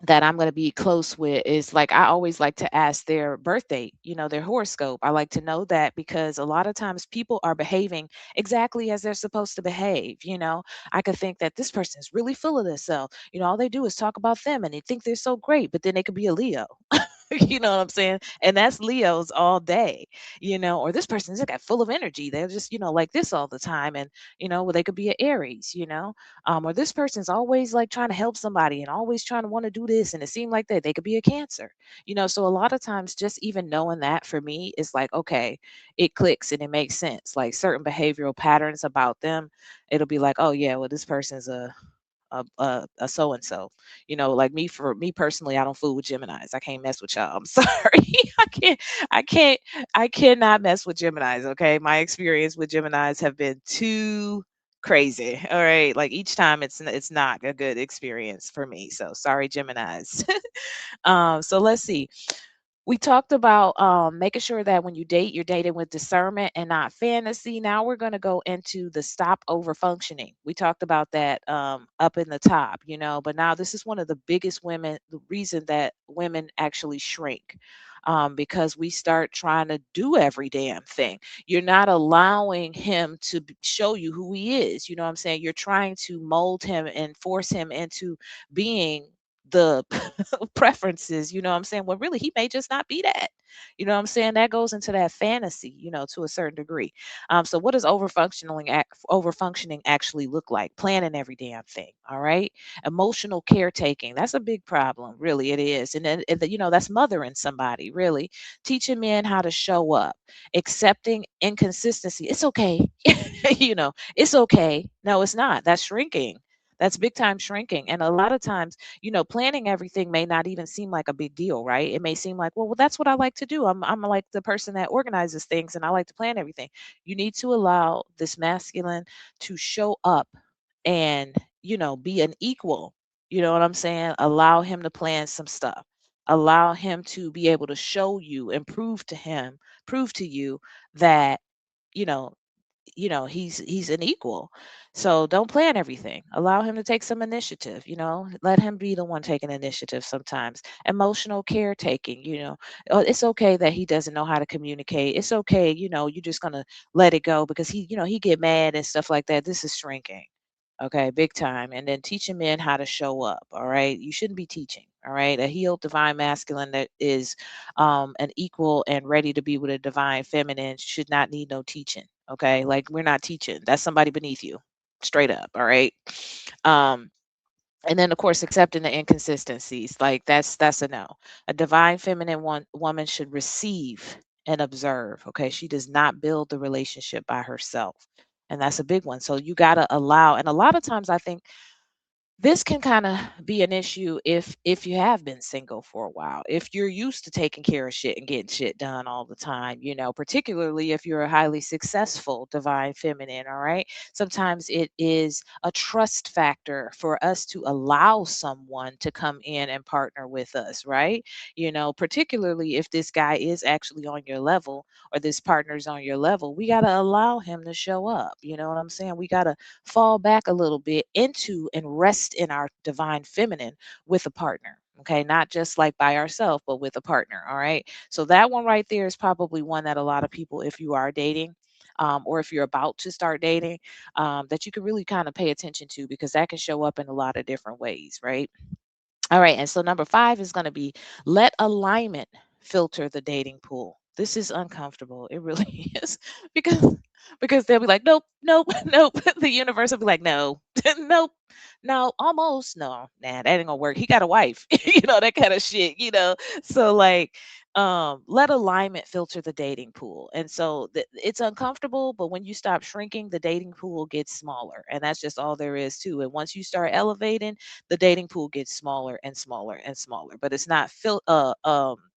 that I'm going to be close with is, like, I always like to ask their birth date, their horoscope. I like to know that, because a lot of times people are behaving exactly as they're supposed to behave. I could think that this person is really full of themselves. All they do is talk about them, and they think they're so great, but then they could be a Leo. You know what I'm saying? And that's Leos all day, or this person is got full of energy. They're just, like this all the time. And, well, they could be an Aries, or this person's always like trying to help somebody and always trying to want to do this. And it seemed like that they could be a Cancer, so a lot of times just even knowing that for me is like, okay, it clicks and it makes sense. Like certain behavioral patterns about them, it'll be like, oh, yeah, well, this person's a so and so. Like me, for me personally, I don't fool with Geminis. I can't mess with y'all. I'm sorry. I can't. I can't. I cannot mess with Geminis. Okay, my experience with Geminis have been too crazy. All right, like each time it's not a good experience for me. So sorry, Geminis. So let's see. We talked about making sure that when you date, you're dating with discernment and not fantasy. Now we're going to go into the stop over functioning. We talked about that up in the top, but now this is one of the biggest the reason that women actually shrink. Because we start trying to do every damn thing. You're not allowing him to show you who he is. You know what I'm saying? You're trying to mold him and force him into being the preferences, you know what I'm saying? Well, really, he may just not be that. You know what I'm saying? That goes into that fantasy, to a certain degree. So what does over functioning actually look like? Planning every damn thing. All right. Emotional caretaking. That's a big problem. Really, it is. And then, that's mothering somebody, really. Teaching men how to show up, accepting inconsistency. It's okay. It's okay. No, it's not. That's shrinking. That's big time shrinking. And a lot of times, planning everything may not even seem like a big deal, right? It may seem like, well, that's what I like to do. I'm like the person that organizes things, and I like to plan everything. You need to allow this masculine to show up and, be an equal. You know what I'm saying? Allow him to plan some stuff. Allow him to be able to show you and prove to you that, you know, he's an equal. So don't plan everything. Allow him to take some initiative. Let him be the one taking initiative sometimes. Emotional caretaking. It's okay that he doesn't know how to communicate. It's okay. You're just gonna let it go because he get mad and stuff like that. This is shrinking. Okay, big time. And then teaching men how to show up. All right. You shouldn't be teaching. All right. A healed divine masculine that is an equal and ready to be with a divine feminine should not need no teaching. Okay. Like we're not teaching. That's somebody beneath you. Straight up. All right. Um, and then of course accepting the inconsistencies. Like that's a no. A divine feminine woman should receive and observe. Okay. She does not build the relationship by herself. And that's a big one. So you gotta allow, and a lot of times I think this can kind of be an issue if you have been single for a while. If you're used to taking care of shit and getting shit done all the time, particularly if you're a highly successful divine feminine, all right? Sometimes it is a trust factor for us to allow someone to come in and partner with us, right? Particularly if this guy is actually on your level or this partner's on your level, we got to allow him to show up. You know what I'm saying? We got to fall back a little bit into and rest in our divine feminine with a partner. Okay, not just like by ourselves, but with a partner. All right. So that one right there is probably one that a lot of people, if you are dating, or if you're about to start dating, that you can really kind of pay attention to because that can show up in a lot of different ways, right? All right, and so number 5 is gonna be let alignment filter the dating pool. This is uncomfortable. It really is because they'll be like, nope, nope, nope. The universe will be like, no, nope, no, almost, no, nah, that ain't gonna work. He got a wife, that kind of shit. So like, let alignment filter the dating pool, and so it's uncomfortable. But when you stop shrinking, the dating pool gets smaller, and that's just all there is to it. Once you start elevating, the dating pool gets smaller and smaller and smaller. But it's not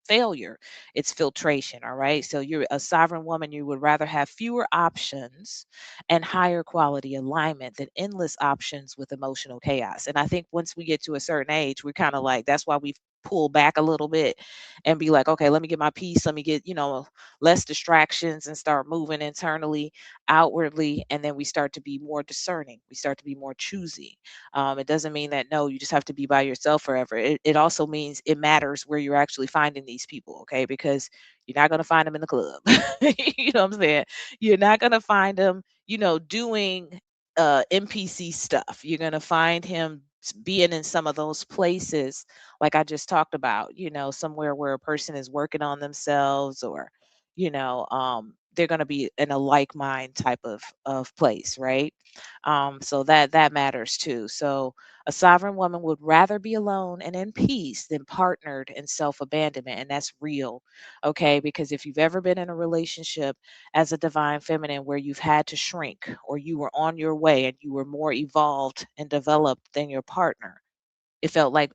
failure, it's filtration. All right. So you're a sovereign woman, you would rather have fewer options and higher quality alignment than endless options with emotional chaos. And I think once we get to a certain age, we're kind of like, that's why we pull back a little bit and be like, okay, let me get my peace, let me get less distractions and start moving internally, outwardly, and then we start to be more discerning, we start to be more choosy. It doesn't mean that no, you just have to be by yourself forever. It also means it matters where you're actually finding these people, okay? Because you're not going to find them in the club. You know what I'm saying? You're not going to find them, doing NPC stuff. You're going to find him being in some of those places like I just talked about, somewhere where a person is working on themselves, or they're going to be in a like mind type of place, right? So that matters too. So a sovereign woman would rather be alone and in peace than partnered in self-abandonment. And that's real. Okay. Because if you've ever been in a relationship as a divine feminine where you've had to shrink, or you were on your way and you were more evolved and developed than your partner, it felt like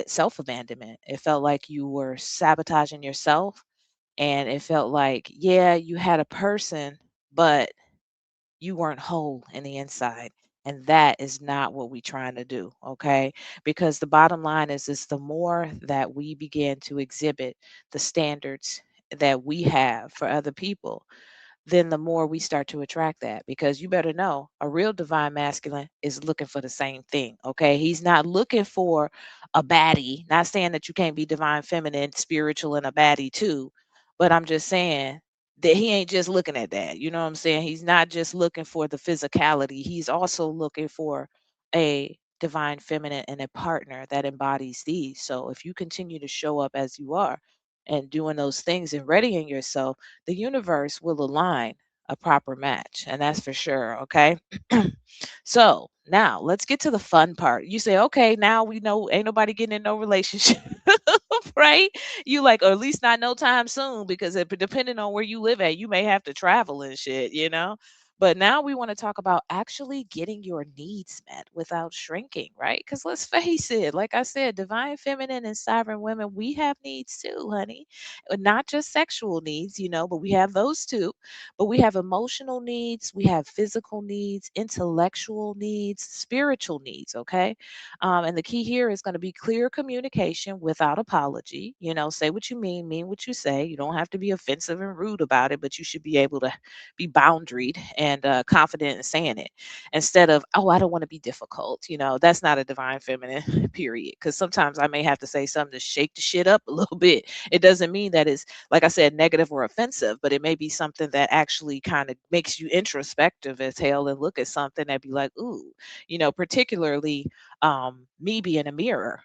self-abandonment. It felt like you were sabotaging yourself. And it felt like, yeah, you had a person, but you weren't whole in the inside. And that is not what we're trying to do, okay? Because the bottom line is the more that we begin to exhibit the standards that we have for other people, then the more we start to attract that. Because you better know a real divine masculine is looking for the same thing. Okay. He's not looking for a baddie. Not saying that you can't be divine feminine, spiritual, and a baddie too. But I'm just saying that he ain't just looking at that. You know what I'm saying? He's not just looking for the physicality. He's also looking for a divine feminine and a partner that embodies these. So if you continue to show up as you are and doing those things and readying yourself, the universe will align a proper match, and that's for sure. Okay. So now let's get to the fun part. You say, okay, now we know ain't nobody getting in no relationship. Right? You like, or at least not no time soon, because depending on where you live at, you may have to travel and shit. But now we want to talk about actually getting your needs met without shrinking, right? Because let's face it, like I said, divine feminine and sovereign women, we have needs too, honey. Not just sexual needs, but we have those too. But we have emotional needs, we have physical needs, intellectual needs, spiritual needs, okay? And the key here is going to be clear communication without apology. Say what you mean what you say. You don't have to be offensive and rude about it, but you should be able to be boundaried and confident in saying it, instead of, oh, I don't want to be difficult. That's not a divine feminine, period. Because sometimes I may have to say something to shake the shit up a little bit. It doesn't mean that it's, like I said, negative or offensive, but it may be something that actually kind of makes you introspective as hell and look at something and be like, ooh, particularly me being a mirror.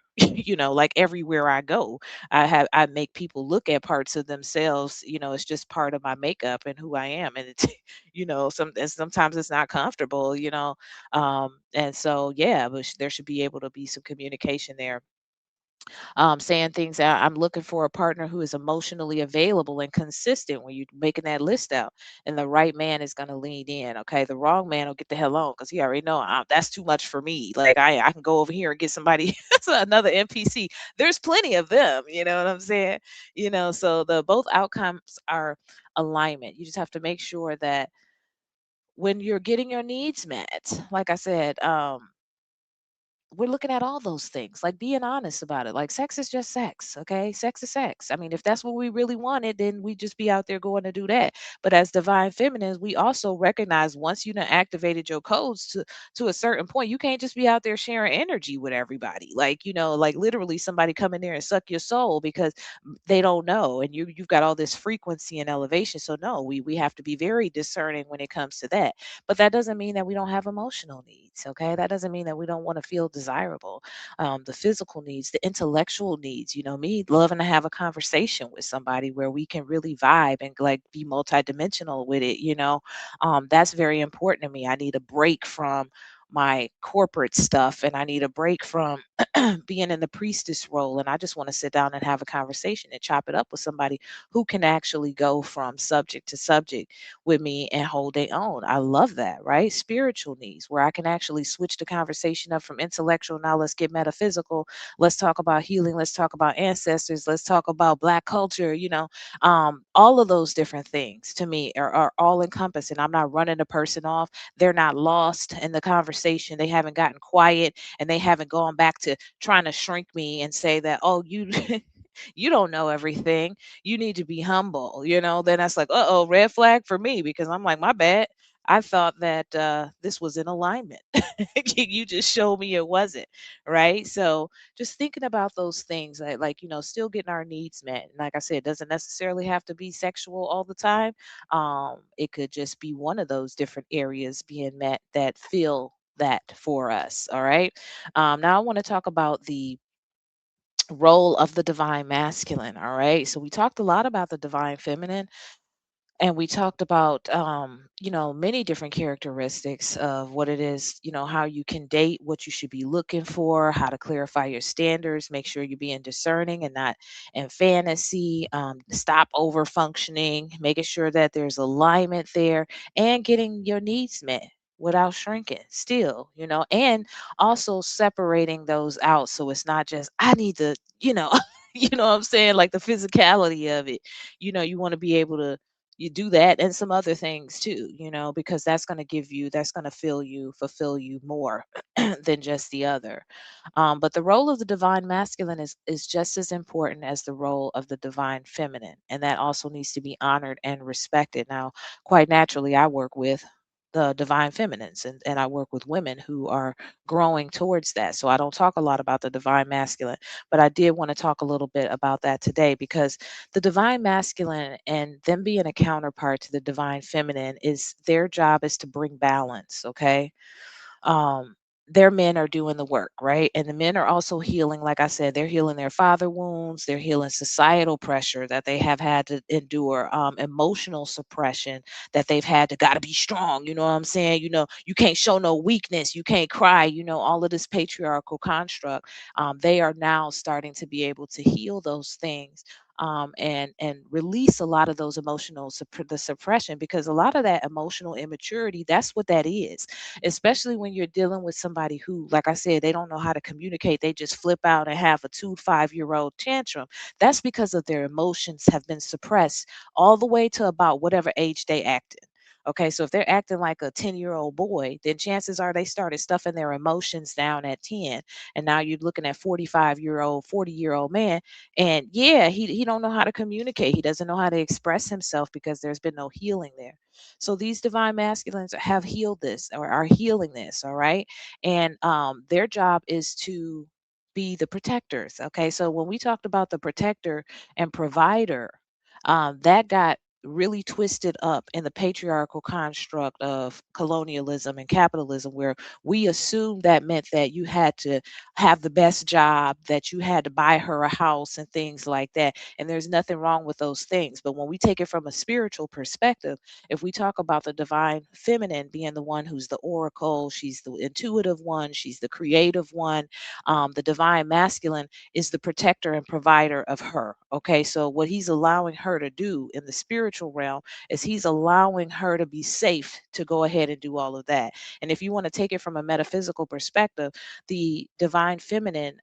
Like everywhere I go, I make people look at parts of themselves. It's just part of my makeup and who I am, and it's and sometimes it's not comfortable. And so yeah, but there should be able to be some communication there, saying things that I'm looking for a partner who is emotionally available and consistent when you're making that list out. And the right man is going to lean in. Okay. The wrong man will get the hell on because he already know that's too much for me. Like I can go over here and get somebody, another NPC. There's plenty of them. You know what I'm saying? So the both outcomes are alignment. You just have to make sure that when you're getting your needs met, like I said, we're looking at all those things, like being honest about it. Like sex is just sex, okay? Sex is sex. I mean, if that's what we really wanted, then we just be out there going to do that. But as divine feminines, we also recognize once you done activated your codes to a certain point, you can't just be out there sharing energy with everybody. Like, like literally somebody come in there and suck your soul because they don't know, and you've got all this frequency and elevation. So no, we have to be very discerning when it comes to that. But that doesn't mean that we don't have emotional needs, okay? That doesn't mean that we don't want to feel desirable. The physical needs, the intellectual needs, me loving to have a conversation with somebody where we can really vibe and like be multidimensional with it, that's very important to me. I need a break from my corporate stuff, and I need a break from being in the priestess role, and I just want to sit down and have a conversation and chop it up with somebody who can actually go from subject to subject with me and hold their own. I love that, right? Spiritual needs, where I can actually switch the conversation up from intellectual. Now let's get metaphysical. Let's talk about healing. Let's talk about ancestors. Let's talk about Black culture. All of those different things to me are all encompassing. I'm not running the person off. They're not lost in the conversation. They haven't gotten quiet, and they haven't gone back to trying to shrink me and say that, oh, you you don't know everything, you need to be humble. Then that's like, uh-oh, red flag for me, because I'm like, my bad, I thought that this was in alignment. You just showed me it wasn't, right? So just thinking about those things, like, still getting our needs met. And like I said, it doesn't necessarily have to be sexual all the time. It could just be one of those different areas being met that feel that for us. All right. Now I want to talk about the role of the divine masculine. All right. So we talked a lot about the divine feminine, and we talked about many different characteristics of what it is, how you can date, what you should be looking for, how to clarify your standards, make sure you're being discerning and not in fantasy, stop over functioning, making sure that there's alignment there, and getting your needs met without shrinking still, and also separating those out, so it's not just I need to, you know what I'm saying, like the physicality of it. You want to be able to, you do that and some other things too, because that's going to fulfill you more than just the other. But the role of the divine masculine is just as important as the role of the divine feminine, and that also needs to be honored and respected. Now, quite naturally, I work with the divine feminines, and I work with women who are growing towards that. So I don't talk a lot about the divine masculine, but I did want to talk a little bit about that today, because the divine masculine and them being a counterpart to the divine feminine, is their job is to bring balance, okay? Their men are doing the work, right? And the men are also healing. Like I said, they're healing their father wounds, they're healing societal pressure that they have had to endure, emotional suppression that they've had to gotta be strong. You know what I'm saying? You can't show no weakness, you can't cry, all of this patriarchal construct. They are now starting to be able to heal those things, and release a lot of those the suppression, because a lot of that emotional immaturity, that's what that is, especially when you're dealing with somebody who, like I said, they don't know how to communicate. They just flip out and have a 2 5-year-old tantrum. That's because of their emotions have been suppressed all the way to about whatever age they act in. Okay, so if they're acting like a 10-year-old boy, then chances are they started stuffing their emotions down at 10. And now you're looking at 45-year-old, 40-year-old man. And yeah, he don't know how to communicate. He doesn't know how to express himself because there's been no healing there. So these divine masculines have healed this or are healing this, all right? And their job is to be the protectors. Okay, so when we talked about the protector and provider, that got really twisted up in the patriarchal construct of colonialism and capitalism, where we assumed that meant that you had to have the best job, that you had to buy her a house and things like that. And there's nothing wrong with those things. But when we take it from a spiritual perspective, if we talk about the divine feminine being the one who's the oracle, she's the intuitive one, she's the creative one, the divine masculine is the protector and provider of her. Okay, so what he's allowing her to do in the spiritual realm is he's allowing her to be safe to go ahead and do all of that. And if you want to take it from a metaphysical perspective, the divine feminine,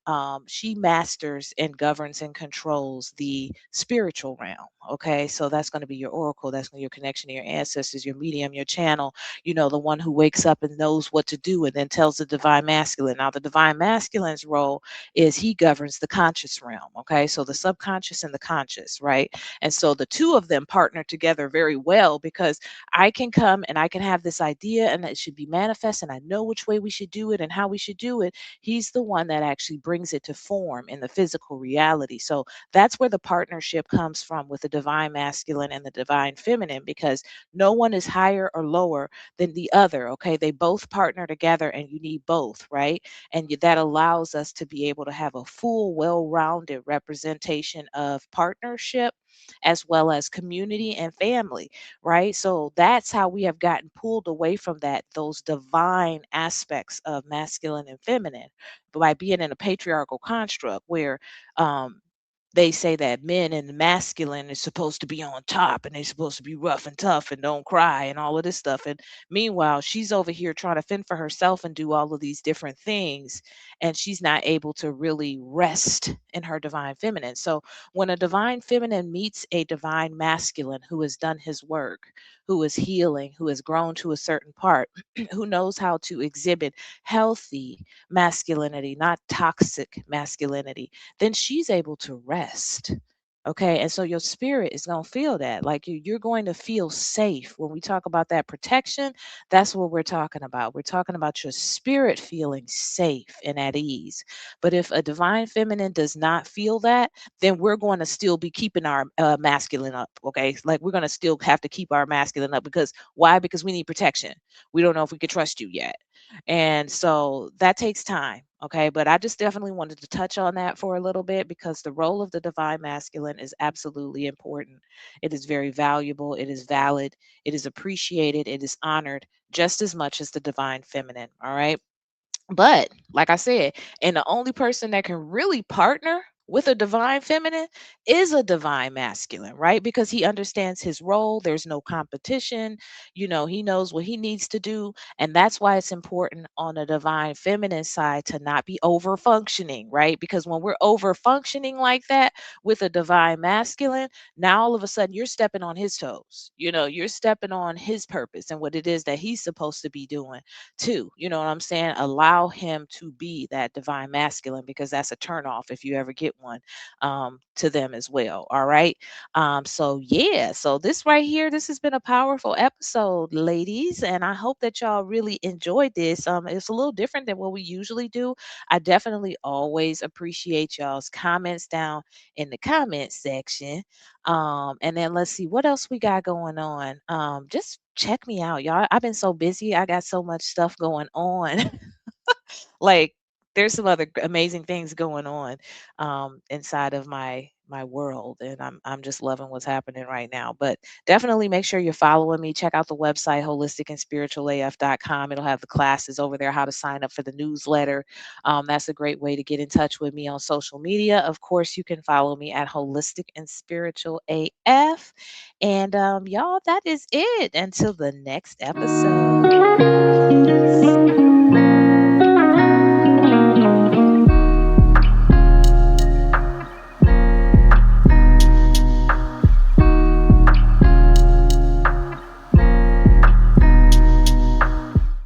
she masters and governs and controls the spiritual realm. Okay, so that's going to be your oracle, that's going to be your connection to your ancestors, your medium, your channel, the one who wakes up and knows what to do and then tells the divine masculine. Now, the divine masculine's role is he governs the conscious realm. Okay, so the subconscious and the conscious, right? And so the two of them partner together very well, because I can come and I can have this idea and it should be manifest, and I know which way we should do it and how we should do it. He's the one that actually brings it to form in the physical reality. So that's where the partnership comes from with the divine masculine and the divine feminine, because no one is higher or lower than the other. Okay, they both partner together and you need both, right? And that allows us to be able to have a full, well-rounded representation of partnership as well as community and family, right? So that's how we have gotten pulled away from those divine aspects of masculine and feminine, by being in a patriarchal construct where they say that men and the masculine is supposed to be on top and they're supposed to be rough and tough and don't cry and all of this stuff. And meanwhile, she's over here trying to fend for herself and do all of these different things. And she's not able to really rest in her divine feminine. So when a divine feminine meets a divine masculine who has done his work, who is healing, who has grown to a certain part, who knows how to exhibit healthy masculinity, not toxic masculinity, then she's able to rest. Okay. And so your spirit is going to feel that. Like you're going to feel safe. When we talk about that protection, that's what we're talking about. We're talking about your spirit feeling safe and at ease. But if a divine feminine does not feel that, then we're going to still be keeping our masculine up. Okay. Like we're going to still have to keep our masculine up, because why? Because we need protection. We don't know if we could trust you yet. And so that takes time. Okay. But I just definitely wanted to touch on that for a little bit, because the role of the divine masculine is absolutely important. It is very valuable. It is valid. It is appreciated. It is honored just as much as the divine feminine. All right. But like I said, and the only person that can really partner with a divine feminine is a divine masculine, right? Because he understands his role. There's no competition. He knows what he needs to do. And that's why it's important on the divine feminine side to not be over functioning, right? Because when we're over functioning like that with a divine masculine, now all of a sudden you're stepping on his toes. You're stepping on his purpose and what it is that he's supposed to be doing too. You know what I'm saying? Allow him to be that divine masculine, because that's a turnoff if you ever get one, to them as well. All right. So yeah, so this right here, this has been a powerful episode, ladies, and I hope that y'all really enjoyed this. It's a little different than what we usually do. I definitely always appreciate y'all's comments down in the comment section. And then let's see what else we got going on. Just check me out, y'all. I've been so busy. I got so much stuff going on. Like there's some other amazing things going on inside of my world, and I'm just loving what's happening right now. But definitely make sure you're following me. Check out the website holisticandspiritualaf.com. It'll have the classes over there, how to sign up for the newsletter. That's a great way to get in touch with me on social media. Of course, you can follow me at holistic and spiritual af. And y'all, that is it until the next episode. Peace.